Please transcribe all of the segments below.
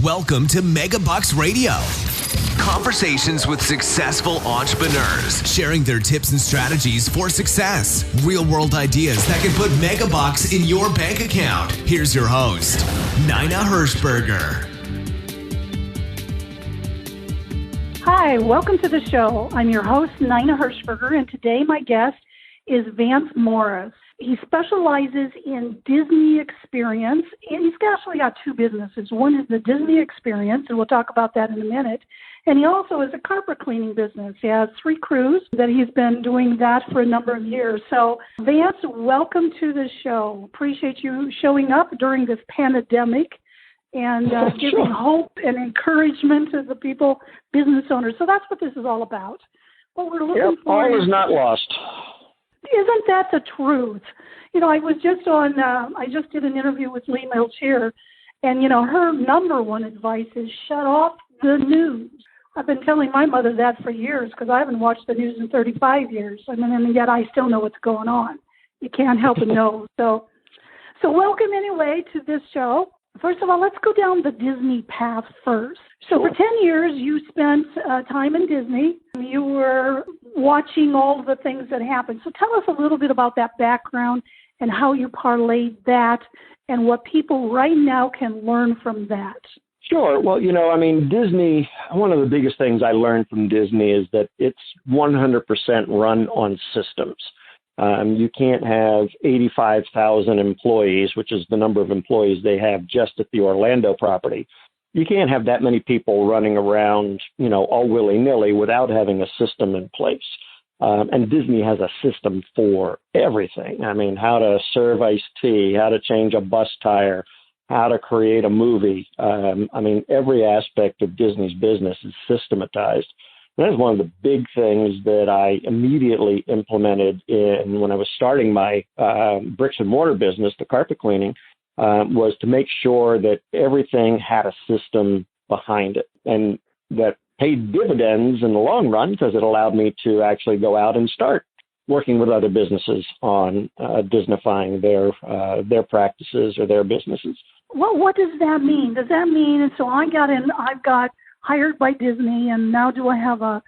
Welcome to MegaBucks Radio. Conversations with successful entrepreneurs, sharing their tips and strategies for success. Real-world ideas that can put MegaBucks in your bank account. Here's your host, Nina Hershberger. Hi, welcome to the show. I'm your host, Nina Hershberger, and today my guest is Vance Morris. He specializes in Disney experience, and he's actually got two businesses. One is the Disney experience, and we'll talk about that in a minute. And he also has a carpet cleaning business. He has 3 crews that he's been doing that for a number of years. So, Vance, welcome to the show. Appreciate you showing up during this pandemic and giving hope and encouragement to the people, business owners. So that's what this is all about. What we're looking for all is not lost. Isn't that the truth? You know, I was just on, I just did an interview with Lee Melchior, and, you know, her number one advice is shut off the news. I've been telling my mother that for years because I haven't watched the news in 35 years. I mean, and yet I still know what's going on. You can't help but know. So welcome anyway to this show. First of all, let's go down the Disney path first. So for 10 years, you spent time in Disney. You were watching all the things that happened. So tell us a little bit about that background and how you parlayed that and what people right now can learn from that. Sure. Well, you know, I mean, Disney, one of the biggest things I learned from Disney is that it's 100% run on systems. You can't have 85,000 employees, which is the number of employees they have just at the Orlando property. You can't have that many people running around, you know, all willy-nilly without having a system in place. And Disney has a system for everything. I mean, how to serve iced tea, how to change a bus tire, how to create a movie. I mean, every aspect of Disney's business is systematized. And that's one of the big things that I immediately implemented in when I was starting my bricks and mortar business, the carpet cleaning, was to make sure that everything had a system behind it, and that paid dividends in the long run because it allowed me to actually go out and start working with other businesses on Disneyfying their practices or their businesses. Well, what does that mean? Does that mean, so I've got hired by Disney, and now do I have a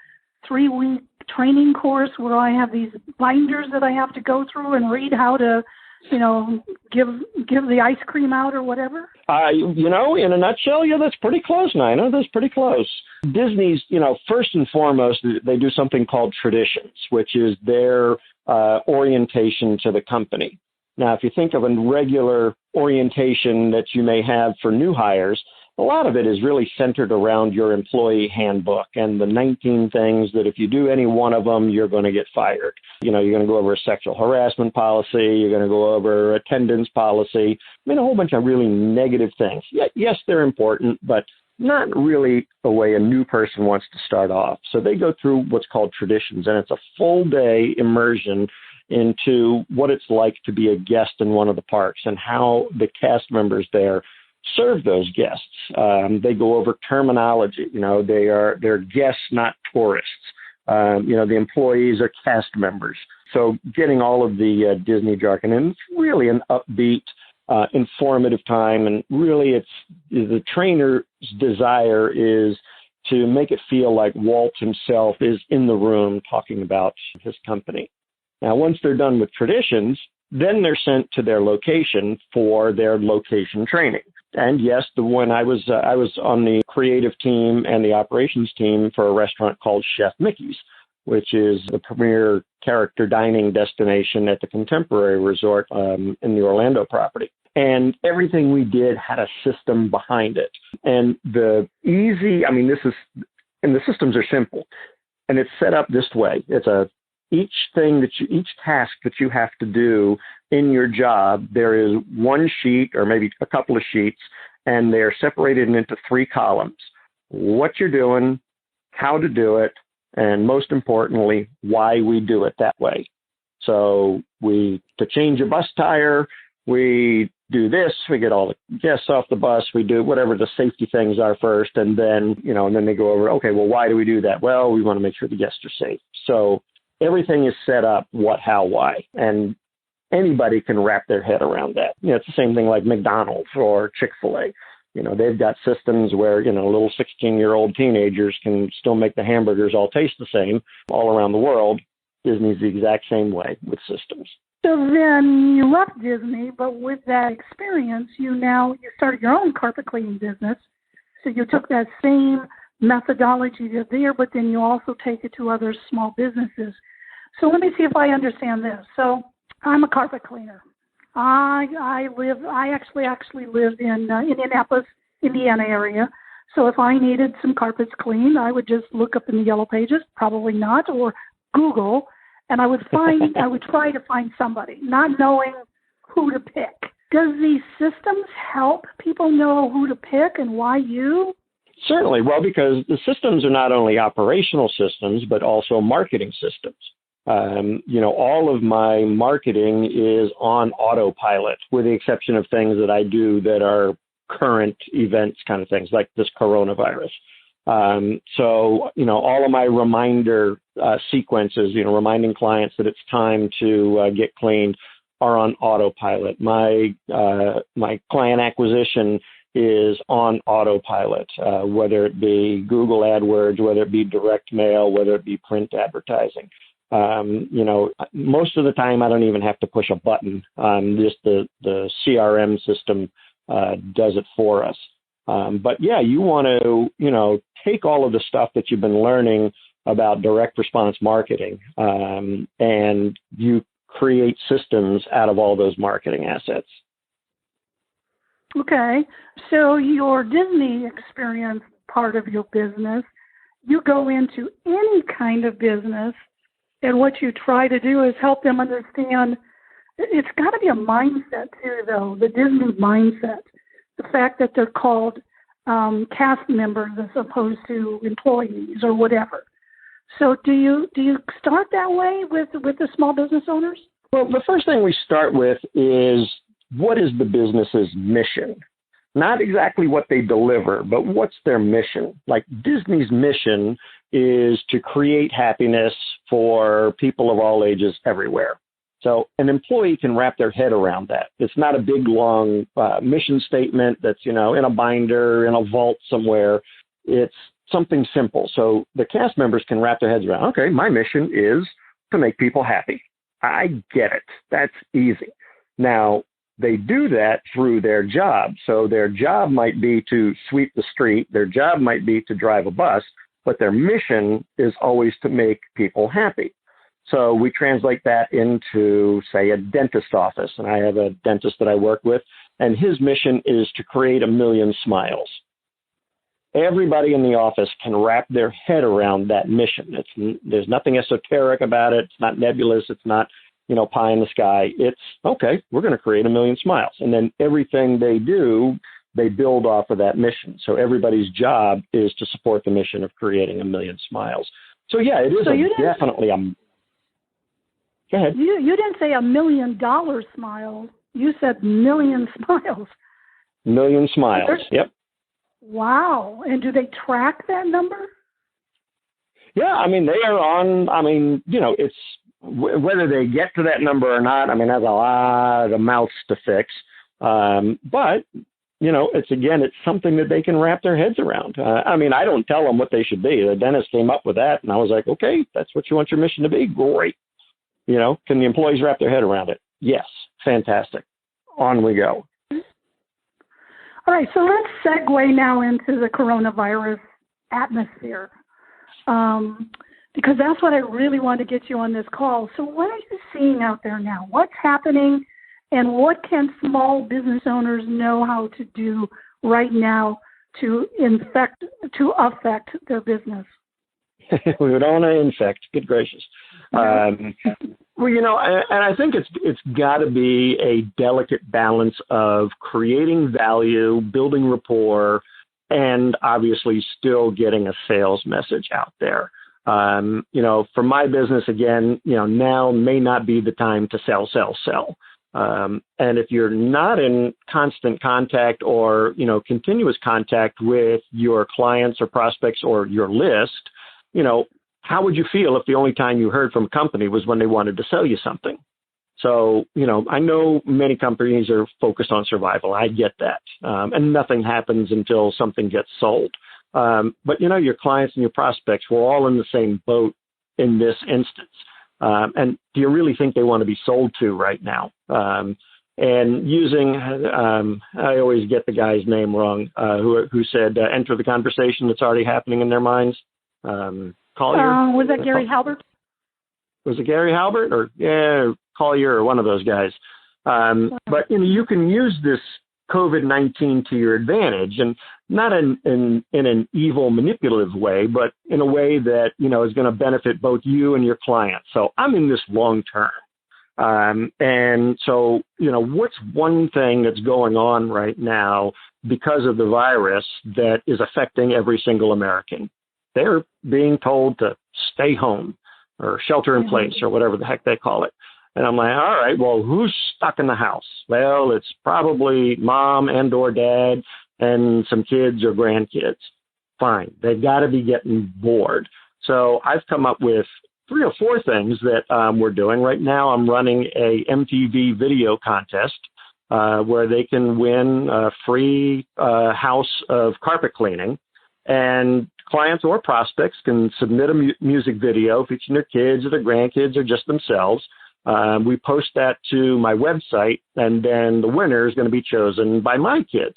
3-week training course where I have these binders that I have to go through and read how to, you know, give the ice cream out or whatever? You know, in a nutshell, yeah, that's pretty close, Nina. That's pretty close. Disney's, you know, first and foremost, they do something called traditions, which is their orientation to the company. Now, if you think of a regular orientation that you may have for new hires, a lot of it is really centered around your employee handbook and the 19 things that if you do any one of them, you're going to get fired. You know, you're going to go over a sexual harassment policy. You're going to go over attendance policy. I mean, a whole bunch of really negative things. Yes, they're important, but not really the way a new person wants to start off. So they go through what's called traditions, and it's a full day immersion into what it's like to be a guest in one of the parks and how the cast members there serve those guests. They go over terminology. You know, they're guests, not tourists. You know, the employees are cast members. So getting all of the Disney jargon, and it's really an upbeat, informative time. And really, the trainer's desire is to make it feel like Walt himself is in the room talking about his company. Now, once they're done with traditions, then they're sent to their location for their location training. And yes, when I was on the creative team and the operations team for a restaurant called Chef Mickey's, which is the premier character dining destination at the Contemporary Resort in the Orlando property. And everything we did had a system behind it. And the systems are simple. And it's set up this way. Each task that you have to do in your job, there is one sheet or maybe a couple of sheets, and they're separated into 3 columns. What you're doing, how to do it, and most importantly, why we do it that way. So to change a bus tire, we do this, we get all the guests off the bus, we do whatever the safety things are first, and then they go over, okay, well, why do we do that? Well, we want to make sure the guests are safe. So everything is set up, what, how, why, and anybody can wrap their head around that. You know, it's the same thing like McDonald's or Chick-fil-A. They've got systems where, little 16-year-old teenagers can still make the hamburgers all taste the same all around the world. Disney's the exact same way with systems. So then you left Disney, but with that experience, you started your own carpet cleaning business. So you took that same methodology to there, but then you also take it to other small businesses. So let me see if I understand this. So I'm a carpet cleaner. I actually lived in Indianapolis, Indiana area. So if I needed some carpets cleaned, I would just look up in the Yellow Pages, probably not, or Google, and I would try to find somebody, not knowing who to pick. Does these systems help people know who to pick and why you? Certainly. Well, because the systems are not only operational systems, but also marketing systems. All of my marketing is on autopilot, with the exception of things that I do that are current events kind of things, like this coronavirus. All of my reminder sequences, reminding clients that it's time to get cleaned, are on autopilot. My client acquisition is on autopilot, whether it be Google AdWords, whether it be direct mail, whether it be print advertising. Most of the time I don't even have to push a button. Just the CRM system does it for us. But yeah, you want to, take all of the stuff that you've been learning about direct response marketing, and you create systems out of all those marketing assets. Okay. So your Disney experience part of your business, you go into any kind of business, and what you try to do is help them understand. It's got to be a mindset too, though, the Disney mindset. The fact that they're called cast members as opposed to employees or whatever. So do you start that way with the small business owners? Well, the first thing we start with is, what is the business's mission? Not exactly what they deliver, but what's their mission? Like Disney's mission is to create happiness for people of all ages everywhere. So an employee can wrap their head around that. It's not a big, long mission statement that's, in a binder, in a vault somewhere. It's something simple. So the cast members can wrap their heads around, okay, my mission is to make people happy. I get it. That's easy. Now, they do that through their job. So their job might be to sweep the street. Their job might be to drive a bus, but their mission is always to make people happy. So we translate that into, say, a dentist office. And I have a dentist that I work with, and his mission is to create 1 million smiles. Everybody in the office can wrap their head around that mission. There's nothing esoteric about it. It's not nebulous. It's not, pie in the sky. It's, okay, we're going to create 1 million smiles. And then everything they do, they build off of that mission. So everybody's job is to support the mission of creating 1 million smiles. So yeah, it is definitely a... Go ahead. You didn't say $1 million smile. You said 1 million smiles. 1 million smiles. Yep. Wow. And do they track that number? Yeah. They are on, it's whether they get to that number or not. That's a lot of mouths to fix. But, it's something that they can wrap their heads around. I don't tell them what they should be. The dentist came up with that, and I was like, okay, that's what you want your mission to be. Great. Can the employees wrap their head around it? Yes. Fantastic. On we go. All right. So let's segue now into the coronavirus atmosphere, because that's what I really want to get you on this call. So what are you seeing out there now? What's happening, and what can small business owners know how to do right now to affect their business? We don't want to infect. Good gracious. And I think it's got to be a delicate balance of creating value, building rapport, and obviously still getting a sales message out there. For my business, again, now may not be the time to sell. And if you're not in constant contact or, continuous contact with your clients or prospects or your list, how would you feel if the only time you heard from a company was when they wanted to sell you something? So, I know many companies are focused on survival. I get that. And nothing happens until something gets sold. But, your clients and your prospects, we're all in the same boat in this instance. And do you really think they want to be sold to right now? And using, I always get the guy's name wrong, who said, enter the conversation that's already happening in their minds. Collier? Was that Gary Halbert? Was it Gary Halbert or Collier or one of those guys? But you can use this COVID-19 to your advantage, and not in an evil, manipulative way, but in a way that is going to benefit both you and your client. So I'm in this long term, and so what's one thing that's going on right now because of the virus that is affecting every single American? They're being told to stay home or shelter in place or whatever the heck they call it. And I'm like, all right, well, who's stuck in the house? Well, it's probably mom and or dad and some kids or grandkids. Fine. They've got to be getting bored. So I've come up with 3 or 4 things that we're doing. Right now, I'm running a MTV video contest where they can win a free house of carpet cleaning. And clients or prospects can submit a music video featuring their kids or their grandkids or just themselves. We post that to my website, and then the winner is going to be chosen by my kids.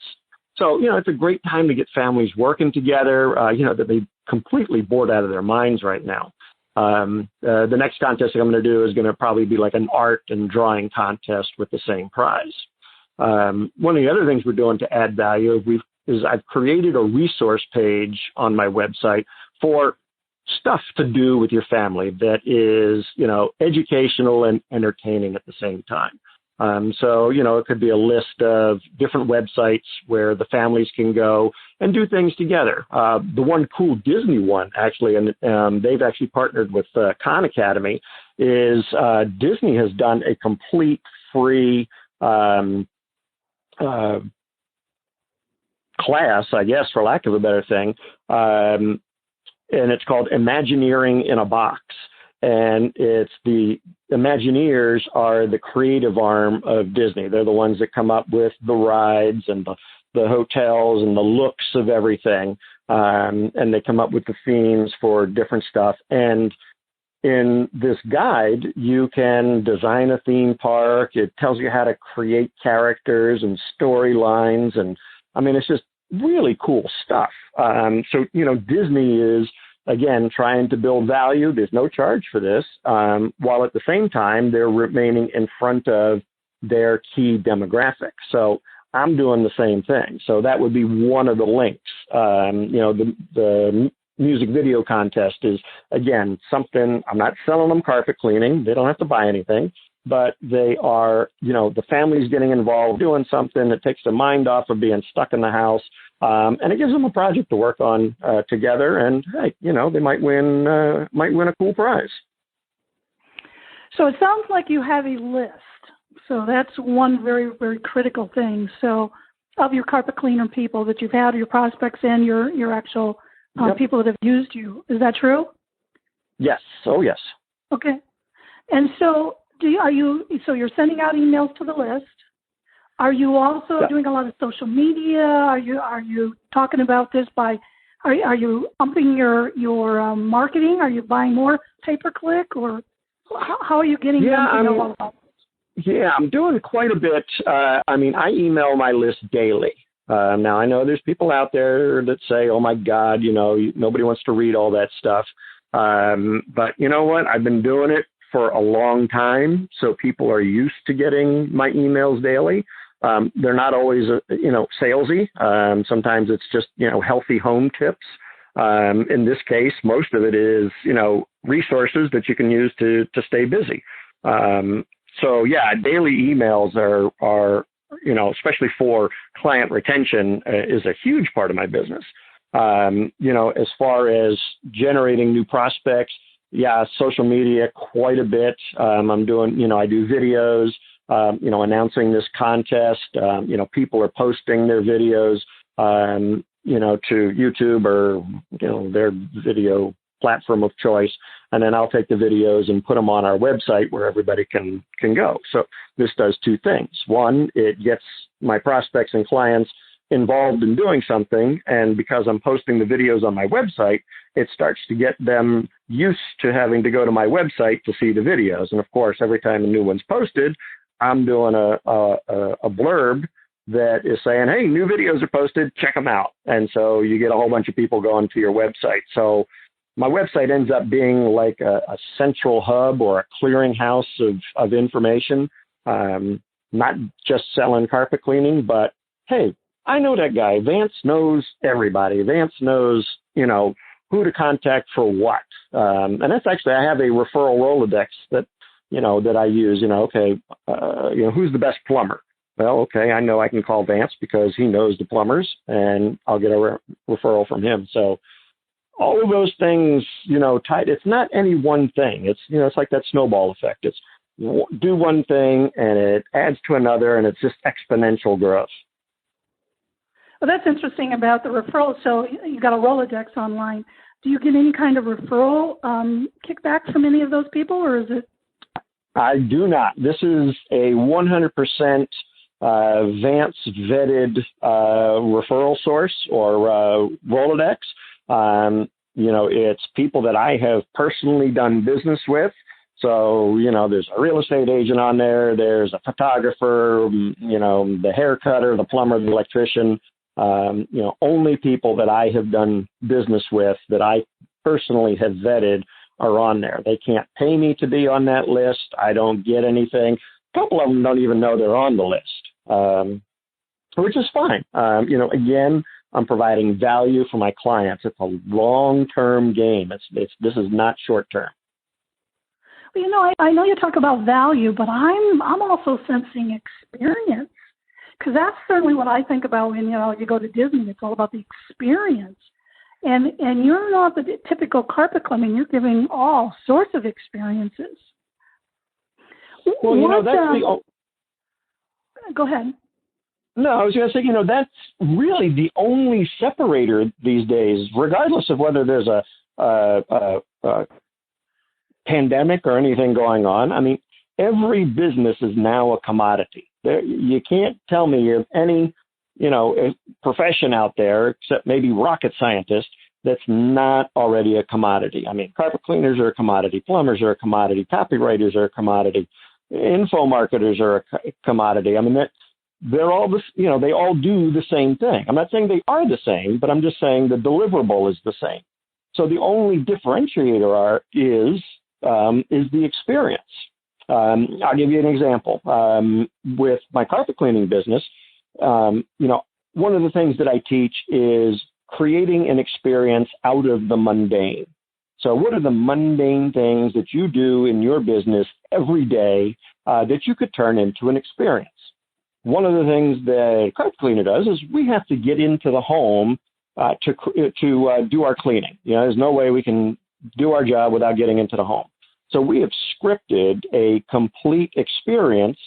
So, it's a great time to get families working together, that they completely bored out of their minds right now. The next contest I'm going to do is going to probably be like an art and drawing contest with the same prize. One of the other things we're doing to add value is I've created a resource page on my website for stuff to do with your family that is, educational and entertaining at the same time. So, it could be a list of different websites where the families can go and do things together. The one cool Disney one, actually, and they've actually partnered with Khan Academy, is Disney has done a complete free class, I guess, for lack of a better thing. And it's called Imagineering in a Box. And it's the Imagineers are the creative arm of Disney. They're the ones that come up with the rides and the hotels and the looks of everything. And they come up with the themes for different stuff. And in this guide, you can design a theme park. It tells you how to create characters and storylines. And I mean, it's just really cool stuff. So, Disney is, again, trying to build value. There's no charge for this, while at the same time, they're remaining in front of their key demographic. So I'm doing the same thing. So that would be one of the links. The music video contest is, again, something, I'm not selling them carpet cleaning. They don't have to buy anything. But they are, the family's getting involved doing something that takes their mind off of being stuck in the house. And it gives them a project to work on together. And, hey, they might win a cool prize. So it sounds like you have a list. So that's one very, very critical thing. So of your carpet cleaner people that you've had, your prospects and your actual people that have used you. Is that true? Yes. Oh, yes. Okay. And so so you're sending out emails to the list. Are you also doing a lot of social media? Are you talking about this are you upping your marketing? Are you buying more pay-per-click, or how are you getting them to know all about this? Yeah, I'm doing quite a bit. I email my list daily. Now, I know there's people out there that say, oh, my God, nobody wants to read all that stuff. But you know what? I've been doing it for a long time, so people are used to getting my emails daily. They're not always, salesy. Sometimes it's just, healthy home tips. In this case, most of it is, resources that you can use to stay busy. So yeah, daily emails are, especially for client retention, is a huge part of my business. As far as generating new prospects, social media quite a bit. I'm doing, I do videos, announcing this contest. People are posting their videos, to YouTube or, their video platform of choice, and then I'll take the videos and put them on our website where everybody can go. So this does two things. One, it gets my prospects and clients involved in doing something, and because I'm posting the videos on my website, it starts to get them used to having to go to my website to see the videos. And of course, every time a new one's posted, I'm doing a blurb that is saying, hey, new videos are posted, check them out. And so you get a whole bunch of people going to your website. So my website ends up being like a central hub or a clearinghouse of information, not just selling carpet cleaning, but hey, I know that guy. Vance knows everybody. Vance knows, who to contact for what. And that's actually, I have a referral Rolodex that I use, who's the best plumber? Well, okay, I know I can call Vance because he knows the plumbers, and I'll get a referral from him. So all of those things, tied, it's not any one thing. It's, it's like that snowball effect. It's do one thing and it adds to another, and it's just exponential growth. Well, that's interesting about the referral. So you got a Rolodex online. Do you get any kind of referral kickback from any of those people, or is it? I do not. This is a 100% Vance vetted referral source or Rolodex. It's people that I have personally done business with. So, there's a real estate agent on there. There's a photographer, the hair cutter, the plumber, the electrician. Only people that I have done business with that I personally have vetted are on there. They can't pay me to be on that list. I don't get anything. A couple of them don't even know they're on the list, which is fine. Again, I'm providing value for my clients. It's a long-term game. This is not short-term. Well, I know you talk about value, but I'm also sensing experience. Because that's certainly what I think about when, you go to Disney. It's all about the experience. And you're not the typical carpet cleaning. You're giving all sorts of experiences. Well, Go ahead. No, I was going to say, that's really the only separator these days, regardless of whether there's a pandemic or anything going on. I mean, every business is now a commodity. You can't tell me of any, profession out there, except maybe rocket scientists, that's not already a commodity. I mean, carpet cleaners are a commodity, plumbers are a commodity, copywriters are a commodity, info marketers are a commodity. I mean, they're all this, they all do the same thing. I'm not saying they are the same, but I'm just saying the deliverable is the same. So the only differentiator is the experience. I'll give you an example. With my carpet cleaning business, one of the things that I teach is creating an experience out of the mundane. So what are the mundane things that you do in your business every day that you could turn into an experience? One of the things that a carpet cleaner does is we have to get into the home to do our cleaning. There's no way we can do our job without getting into the home. So we have scripted a complete experience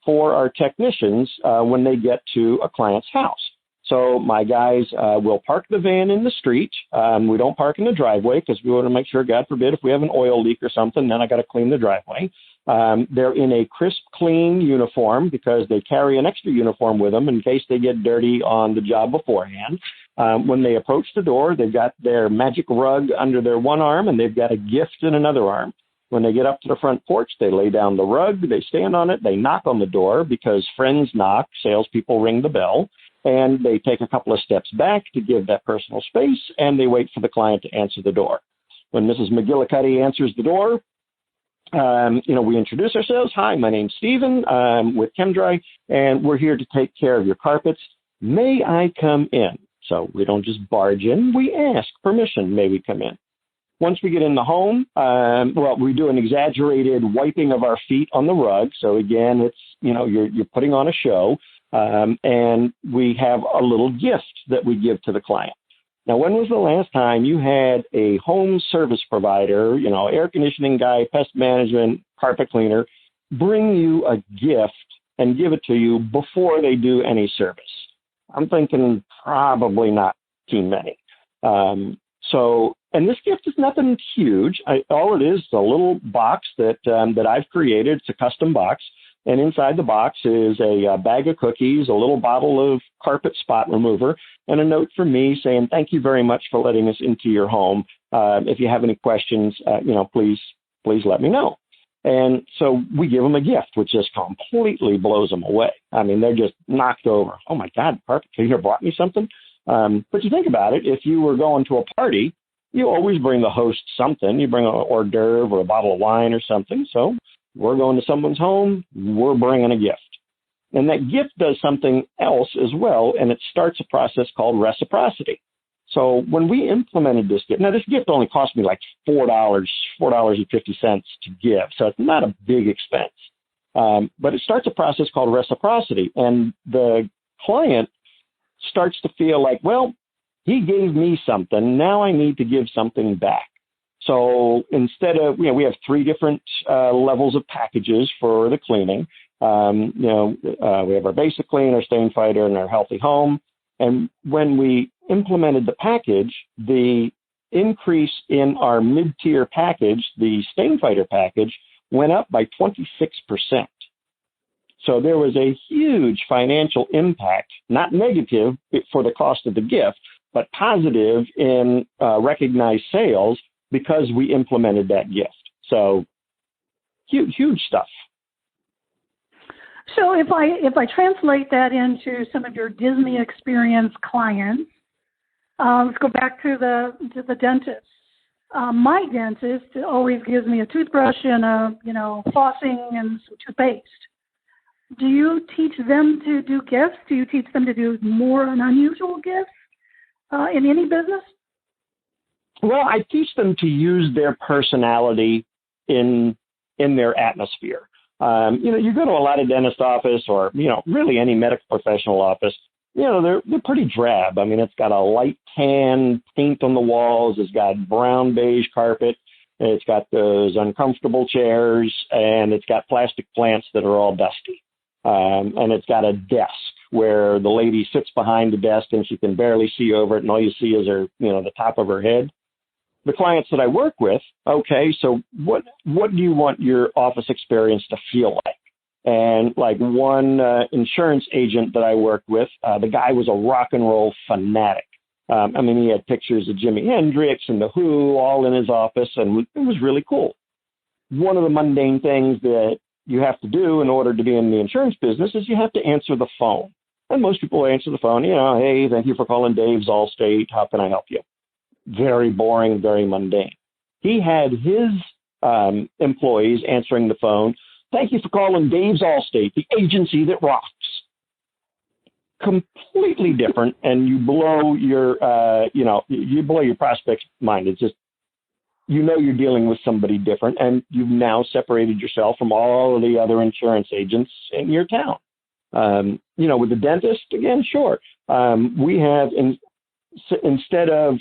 for our technicians when they get to a client's house. So my guys will park the van in the street. We don't park in the driveway because we want to make sure, God forbid, if we have an oil leak or something, then I got to clean the driveway. They're in a crisp, clean uniform because they carry an extra uniform with them in case they get dirty on the job beforehand. When they approach the door, they've got their magic rug under their one arm and they've got a gift in another arm. When they get up to the front porch, they lay down the rug, they stand on it, they knock on the door because friends knock, salespeople ring the bell, and they take a couple of steps back to give that personal space, and they wait for the client to answer the door. When Mrs. McGillicuddy answers the door, we introduce ourselves. Hi, my name's Stephen. I'm with ChemDry, and we're here to take care of your carpets. May I come in? So we don't just barge in. We ask permission. May we come in? Once we get in the home, we do an exaggerated wiping of our feet on the rug. So again, it's, you're putting on a show, and we have a little gift that we give to the client. Now, when was the last time you had a home service provider, air conditioning guy, pest management, carpet cleaner, bring you a gift and give it to you before they do any service? I'm thinking probably not too many. So, and this gift is nothing huge. All it is a little box that I've created. It's a custom box. And inside the box is a bag of cookies, a little bottle of carpet spot remover, and a note from me saying, thank you very much for letting us into your home. If you have any questions, please let me know. And so we give them a gift, which just completely blows them away. I mean, they're just knocked over. Oh, my God, carpet cleaner brought me something. But you think about it, if you were going to a party, you always bring the host something. You bring an hors d'oeuvre or a bottle of wine or something. So we're going to someone's home, we're bringing a gift. And that gift does something else as well, and it starts a process called reciprocity. So when we implemented this gift, now this gift only cost me like $4.50 to give, so it's not a big expense. But it starts a process called reciprocity, and the client starts to feel like, well, he gave me something, now I need to give something back. So instead of, we have 3 different levels of packages for the cleaning. We have our basic clean, our stain fighter, and our healthy home. And when we implemented the package, the increase in our mid-tier package, the stain fighter package, went up by 26%. So there was a huge financial impact, not negative for the cost of the gift, but positive in recognized sales because we implemented that gift. So huge stuff. So if I translate that into some of your Disney experience clients, let's go back to the dentist. My dentist always gives me a toothbrush and flossing and some toothpaste. Do you teach them to do gifts? Do you teach them to do more and unusual gifts in any business? Well, I teach them to use their personality in their atmosphere. You go to a lot of dentist office or, really any medical professional office, they're pretty drab. I mean, it's got a light tan paint on the walls. It's got brown beige carpet. It's got those uncomfortable chairs, and it's got plastic plants that are all dusty. And it's got a desk where the lady sits behind the desk and she can barely see over it, and all you see is her, the top of her head. The clients that I work with, okay, so what do you want your office experience to feel like? And like one insurance agent that I worked with, the guy was a rock and roll fanatic. He had pictures of Jimi Hendrix and The Who all in his office, and it was really cool. One of the mundane things that you have to do in order to be in the insurance business is you have to answer the phone. And most people answer the phone, hey, thank you for calling Dave's Allstate. How can I help you? Very boring, very mundane. He had his employees answering the phone. Thank you for calling Dave's Allstate, the agency that rocks. Completely different, and you blow your, you blow your prospect's mind. It's just, you're dealing with somebody different, and you've now separated yourself from all of the other insurance agents in your town. With the dentist, again, sure. We have instead of,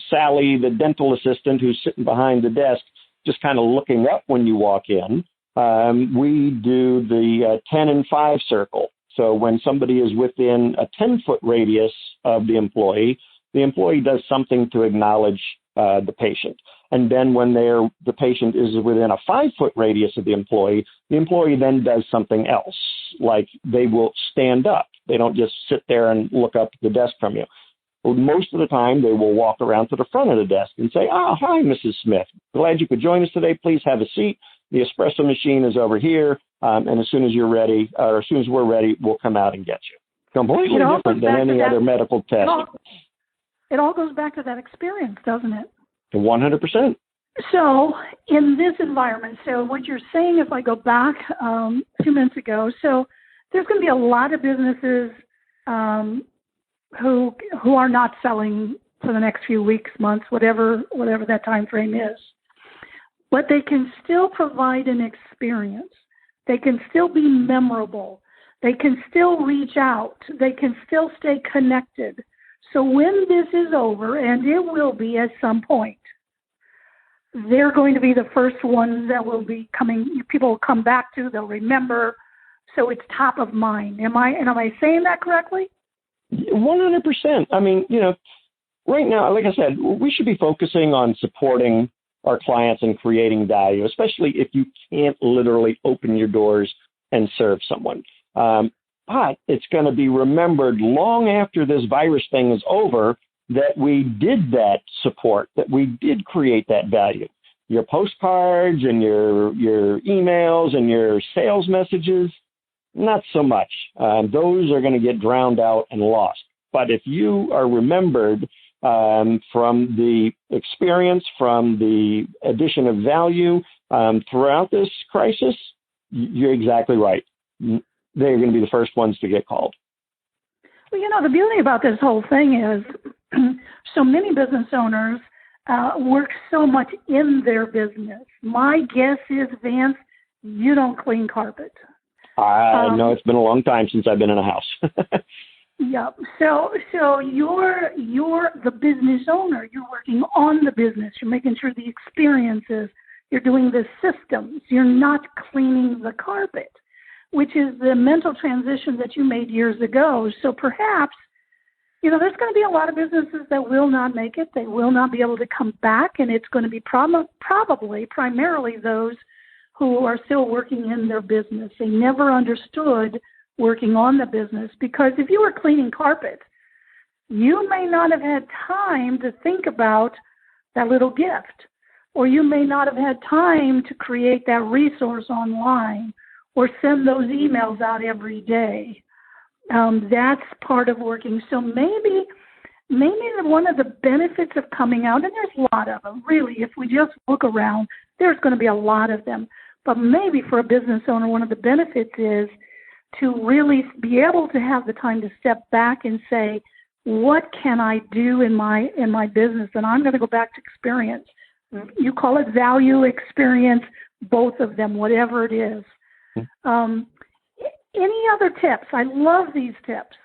Sally, the dental assistant who's sitting behind the desk, just kind of looking up when you walk in, we do the 10 and 5 circle. So when somebody is within a 10-foot radius of the employee does something to acknowledge the patient. And then when the patient is within a 5-foot radius of the employee then does something else, like they will stand up. They don't just sit there and look up at the desk from you. Most of the time, they will walk around to the front of the desk and say, hi, Mrs. Smith. Glad you could join us today. Please have a seat. The espresso machine is over here. And as soon as you're ready, or as soon as we're ready, we'll come out and get you. Completely different than any other medical test. It all goes back to that experience, doesn't it? 100%. So in this environment, so what you're saying, if I go back a few minutes ago, so there's going to be a lot of businesses who are not selling for the next few weeks, months, whatever that time frame is. But they can still provide an experience. They can still be memorable. They can still reach out. They can still stay connected. So when this is over, and it will be at some point, they're going to be the first ones that will be coming, people will come back to, they'll remember. So it's top of mind. Am I saying that correctly? 100%. right now, like I said, we should be focusing on supporting our clients and creating value, especially if you can't literally open your doors and serve someone. But it's going to be remembered long after this virus thing is over that we did that support, that we did create that value. Your postcards and your emails and your sales messages, not so much. Those are going to get drowned out and lost. But if you are remembered from the experience, from the addition of value throughout this crisis, you're exactly right. They're going to be the first ones to get called. Well, the beauty about this whole thing is so many business owners work so much in their business. My guess is, Vance, you don't clean carpet. No, it's been a long time since I've been in a house. Yeah. So you're the business owner. You're working on the business. You're making sure the experiences. You're doing the systems. You're not cleaning the carpet, which is the mental transition that you made years ago. So perhaps, there's going to be a lot of businesses that will not make it. They will not be able to come back, and it's going to be probably primarily those who are still working in their business. They never understood working on the business, because if you were cleaning carpet, you may not have had time to think about that little gift, or you may not have had time to create that resource online or send those emails out every day. That's part of working. So maybe one of the benefits of coming out, and there's a lot of them, really, if we just look around, there's going to be a lot of them. But maybe for a business owner, one of the benefits is to really be able to have the time to step back and say, what can I do in my business? And I'm going to go back to experience. You call it value, experience, both of them, whatever it is. Any other tips? I love these tips.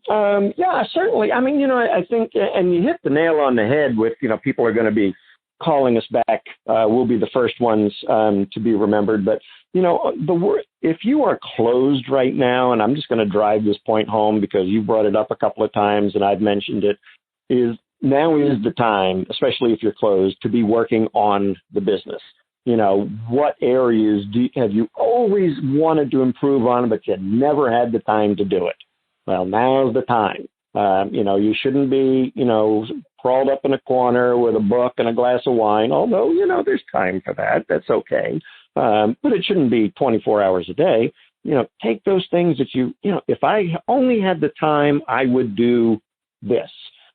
Yeah, certainly. I mean, I think, and you hit the nail on the head with, people are going to be calling us back. We'll be the first ones to be remembered. But, if you are closed right now, and I'm just going to drive this point home because you brought it up a couple of times and I've mentioned it, now is the time, especially if you're closed, to be working on the business. What areas have you always wanted to improve on, but you never had the time to do it? Well, now's the time. You shouldn't be, crawled up in a corner with a book and a glass of wine, although, there's time for that. That's okay. But it shouldn't be 24 hours a day. Take those things that if I only had the time, I would do this.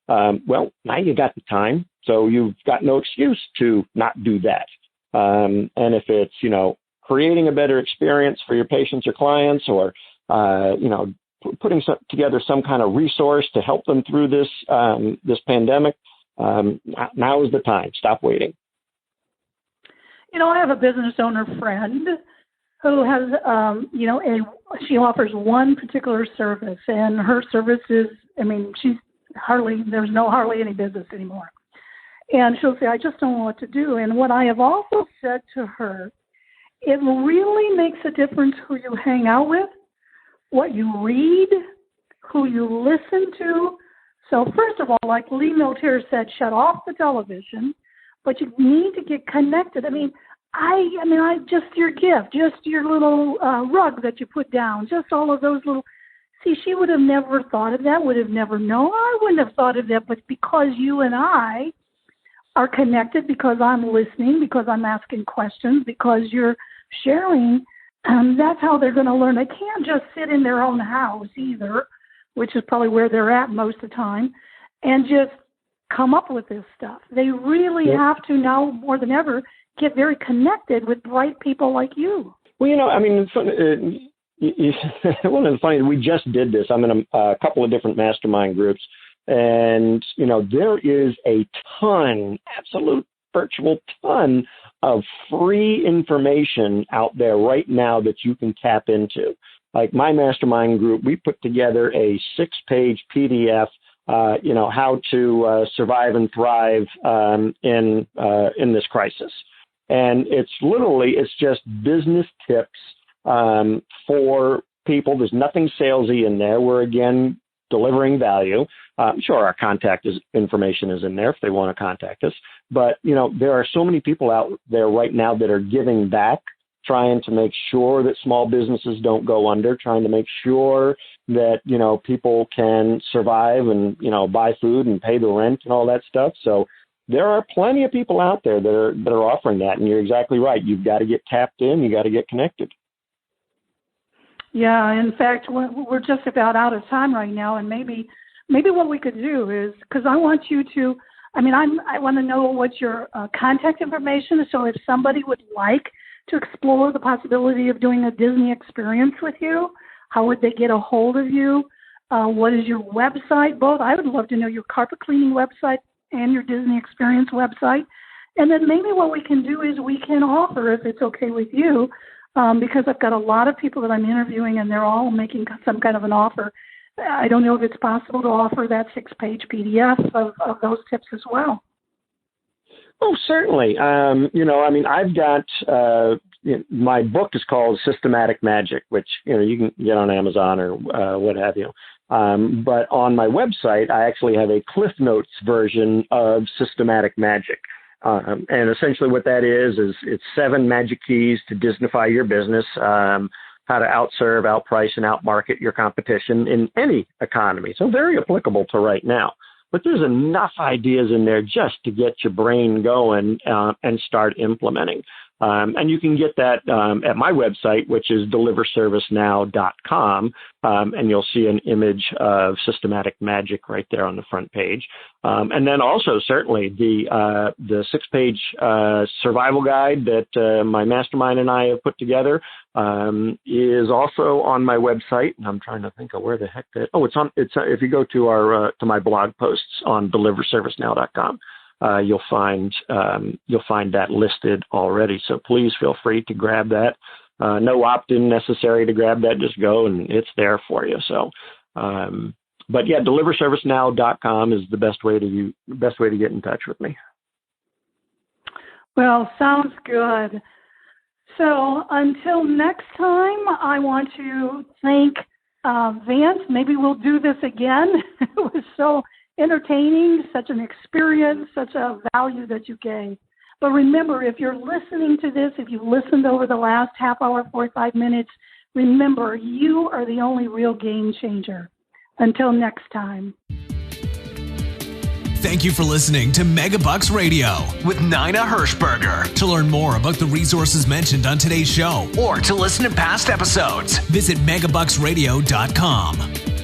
Well, now you got the time, so you've got no excuse to not do that. And if it's, creating a better experience for your patients or clients, or, putting together some kind of resource to help them through this pandemic, now is the time. Stop waiting. I have a business owner friend who has, she offers one particular service, and her service is, there's hardly any business anymore. And she'll say, I just don't know what to do. And what I have also said to her, it really makes a difference who you hang out with, what you read, who you listen to. So first of all, like Lee Miltier said, shut off the television, but you need to get connected. I just your gift, just your little rug that you put down, just all of those little. See, she would have never thought of that, would have never known. I wouldn't have thought of that, but because you and I are connected, because I'm listening, because I'm asking questions, because you're sharing, that's how they're going to learn. They can't just sit in their own house either, which is probably where they're at most of the time, and just come up with this stuff. They really have to now more than ever get very connected with bright people like you. Well, one of the funny, we just did this. I'm in a couple of different mastermind groups, and there is a ton, absolute virtual ton of free information out there right now that you can tap into. Like my mastermind group, we put together a 6-page PDF, how to survive and thrive in this crisis. And it's just business tips for people. There's nothing salesy in there. We're, again, delivering value. Sure, our contact information is in there if they want to contact us. But, there are so many people out there right now that are giving back, trying to make sure that small businesses don't go under, trying to make sure that, people can survive and, buy food and pay the rent and all that stuff. So there are plenty of people out there that are offering that. And you're exactly right. You've got to get tapped in. You got to get connected. Yeah. In fact, we're just about out of time right now. And maybe what we could do is, because I want you to, I want to know what your contact information is. So if somebody would like to explore the possibility of doing a Disney experience with you, how would they get a hold of you? What is your website? Both. I would love to know your carpet cleaning website and your Disney experience website. And then maybe what we can do is we can offer, if it's okay with you, because I've got a lot of people that I'm interviewing and they're all making some kind of an offer. I don't know if it's possible to offer that 6-page PDF of those tips as well. Oh, certainly. I've got, my book is called Systematic Magic, which, you can get on Amazon or what have you. But on my website, I actually have a Cliff Notes version of Systematic Magic. And essentially what that is it's 7 magic keys to Disneyfy your business, how to outserve, outprice, and outmarket your competition in any economy. So very applicable to right now. But there's enough ideas in there just to get your brain going and start implementing. And you can get that at my website, which is deliverservicenow.com, and you'll see an image of Systematic Magic right there on the front page. And then also, certainly, the 6-page survival guide that my mastermind and I have put together is also on my website. And I'm trying to think of where the heck that. Oh, it's if you go to my blog posts on deliverservicenow.com. You'll find that listed already. So please feel free to grab that. No opt-in necessary to grab that. Just go and it's there for you. So, but yeah, deliverservicenow.com is the best way to get in touch with me. Well, sounds good. So until next time, I want to thank Vance. Maybe we'll do this again. It was so entertaining, such an experience, such a value that you gave. But remember, if you're listening to this, if you've listened over the last half hour, 45 minutes, remember, you are the only real game changer. Until next time. Thank you for listening to MegaBucks Radio with Nina Hershberger. To learn more about the resources mentioned on today's show or to listen to past episodes, visit megabucksradio.com.